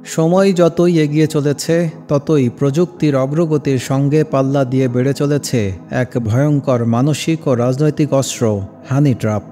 সময় যতই এগিয়ে চলেছে ততই প্রযুক্তির অগ্রগতির সঙ্গে পাল্লা দিয়ে বেড়ে চলেছে এক ভয়ঙ্কর মানসিক ও রাজনৈতিক অস্ত্র, হানি ট্র্যাপ।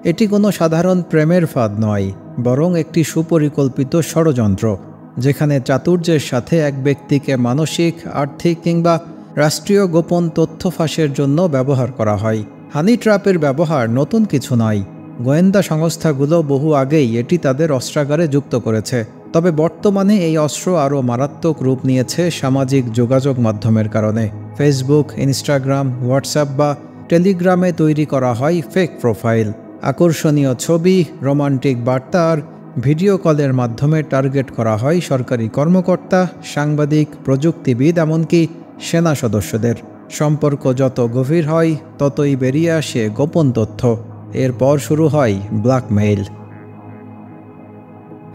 এটি কোনো সাধারণ প্রেমের ফাঁদ নয়, বরং একটি সুপরিকল্পিত ষড়যন্ত্র, যেখানে চাতুর্যের সাথে এক ব্যক্তিকে মানসিক, আর্থিক কিংবা রাষ্ট্রীয় গোপন তথ্য ফাঁসের জন্য ব্যবহার করা হয়। হানি ট্র্যাপের ব্যবহার নতুন কিছু নয়। গোয়েন্দা সংস্থাগুলো বহু আগেই এটি তাদের অস্ত্রাগারে যুক্ত করেছে। তবে বর্তমানে এই অস্ত্র আরও মারাত্মক রূপ নিয়েছে সামাজিক যোগাযোগ মাধ্যমের কারণে। ফেসবুক, ইনস্টাগ্রাম, হোয়াটসঅ্যাপ বা টেলিগ্রামে তৈরি করা হয় ফেক প্রোফাইল। আকর্ষণীয় ছবি, রোমান্টিক বার্তা আর ভিডিও কলের মাধ্যমে টার্গেট করা হয় সরকারি কর্মকর্তা, সাংবাদিক, প্রযুক্তিবিদ, এমনকি সেনা সদস্যদের। সম্পর্ক যত গভীর হয় ততই বেরিয়ে আসে গোপন তথ্য। এরপর শুরু হয় ব্ল্যাকমেইল।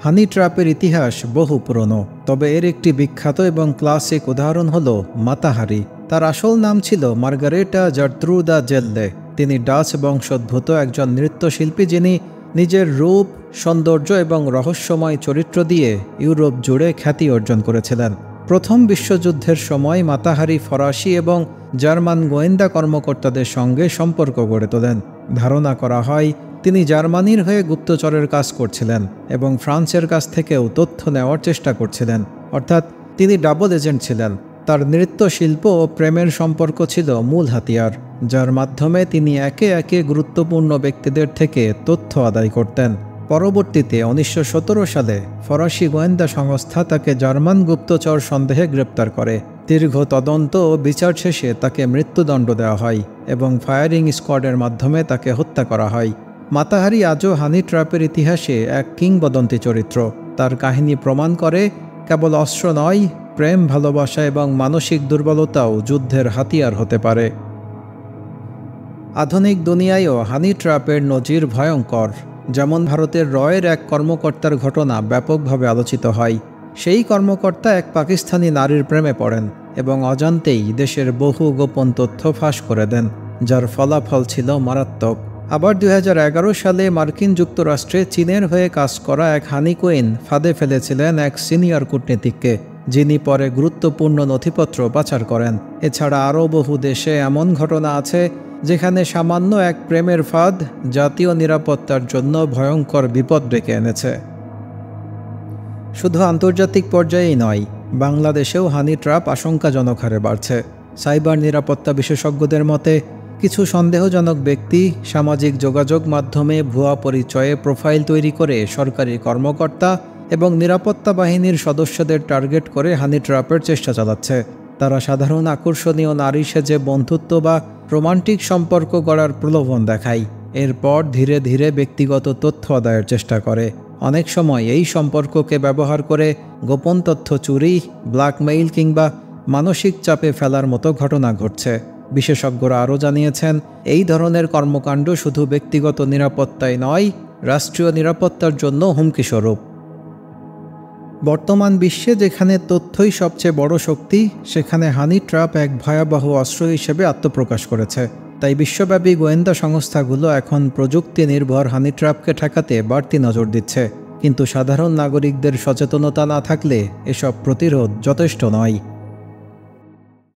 হানি ট্র্যাপের ইতিহাস বহু পুরনো, তবে এর একটি বিখ্যাত এবং ক্লাসিক উদাহরণ হল মাতা হারি। তার আসল নাম ছিল মার্গারেটা জার্ট্রুদা জেল্লে। তিনি ডাচ বংশোদ্ভূত একজন নৃত্যশিল্পী, যিনি নিজের রূপ, সৌন্দর্য এবং রহস্যময় চরিত্র দিয়ে ইউরোপ জুড়ে খ্যাতি অর্জন করেছিলেন। প্রথম বিশ্বযুদ্ধের সময় মাতা হারি ফরাসি এবং জার্মান গোয়েন্দা কর্মকর্তাদের সঙ্গে সম্পর্ক গড়ে তোলেন। ধারণা করা হয় তিনি জার্মানির হয়ে গুপ্তচরের কাজ করছিলেন এবং ফ্রান্সের কাছ থেকেও তথ্য নেওয়ার চেষ্টা করছিলেন। অর্থাৎ তিনি ডাবল এজেন্ট ছিলেন। তার নৃত্যশিল্প ও প্রেমের সম্পর্ক ছিল মূল হাতিয়ার, যার মাধ্যমে তিনি একে একে গুরুত্বপূর্ণ ব্যক্তিদের থেকে তথ্য আদায় করতেন। পরবর্তীতে 1917 সালে ফরাসি গোয়েন্দা সংস্থা তাকে জার্মান গুপ্তচর সন্দেহে গ্রেপ্তার করে। দীর্ঘ তদন্ত ও বিচার শেষে তাকে মৃত্যুদণ্ড দেওয়া হয় এবং ফায়ারিং স্কোয়াডের মাধ্যমে তাকে হত্যা করা হয়। মাতা হারি আজও হানি ট্র্যাপের ইতিহাসে এক কিংবদন্তি চরিত্র। তার কাহিনী প্রমাণ করে কেবল অস্ত্র নয়, প্রেম, ভালোবাসা এবং মানসিক দুর্বলতাও যুদ্ধের হাতিয়ার হতে পারে। আধুনিক দুনিয়ায়ও হানি ট্র্যাপের নজির ভয়ঙ্কর। যেমন ভারতের রয়ের এক কর্মকর্তার ঘটনা ব্যাপকভাবে আলোচিত হয়। সেই কর্মকর্তা এক পাকিস্তানি নারীর প্রেমে পড়েন এবং অজান্তেই দেশের বহু গোপন তথ্য ফাঁস করে দেন, যার ফলাফল ছিল মারাত্মক। আবার 2011 সালে মার্কিন যুক্তরাষ্ট্রে চীনের হয়ে কাজ করা এক হানি কুইন ফাঁদে ফেলেছিলেন এক সিনিয়র কূটনীতিককে, যিনি পরে গুরুত্বপূর্ণ নথিপত্র পাচার করেন। এছাড়া আরও বহু দেশে এমন ঘটনা আছে যেখানে সামান্য এক প্রেমের ফাঁদ জাতীয় নিরাপত্তার জন্য ভয়ঙ্কর বিপদ ডেকে এনেছে। শুধু আন্তর্জাতিক পর্যায়েই নয়, বাংলাদেশেও হানি ট্র্যাপ আশঙ্কাজনক হারে বাড়ছে। সাইবার নিরাপত্তা বিশেষজ্ঞদের মতে কিছু সন্দেহজনক ব্যক্তি সামাজিক যোগাযোগ মাধ্যমে ভুয়া পরিচয়ে প্রোফাইল তৈরি করে সরকারি কর্মকর্তা এবং নিরাপত্তা বাহিনীর সদস্যদের টার্গেট করে হানি ট্র্যাপের চেষ্টা চালাচ্ছে। তারা সাধারণ আকর্ষণীয় নারী সেজে বন্ধুত্ব বা রোমান্টিক সম্পর্ক গড়ার প্রলোভন দেখায়। এরপর ধীরে ধীরে ব্যক্তিগত তথ্য আদায়ের চেষ্টা করে। অনেক সময় এই সম্পর্ককে ব্যবহার করে গোপন তথ্য চুরি, ব্ল্যাকমেইল কিংবা মানসিক চাপে ফেলার মতো ঘটনা ঘটছে। বিশেষজ্ঞরা আরও জানিয়েছেন, এই ধরনের কর্মকাণ্ড শুধু ব্যক্তিগত নিরাপত্তায় নয়, রাষ্ট্রীয় নিরাপত্তার জন্য হুমকিস্বরূপ। বর্তমান বিশ্বে যেখানে তথ্যই সবচেয়ে বড় শক্তি, সেখানে হানি ট্র্যাপ এক ভয়াবহ অস্ত্র হিসেবে আত্মপ্রকাশ করেছে। তাই বিশ্বব্যাপী গোয়েন্দা সংস্থাগুলো এখন প্রযুক্তি নির্ভর হানি ট্র্যাপকে ঠেকাতে বাড়তি নজর দিচ্ছে। কিন্তু সাধারণ নাগরিকদের সচেতনতা না থাকলে এসব প্রতিরোধ যথেষ্ট নয়।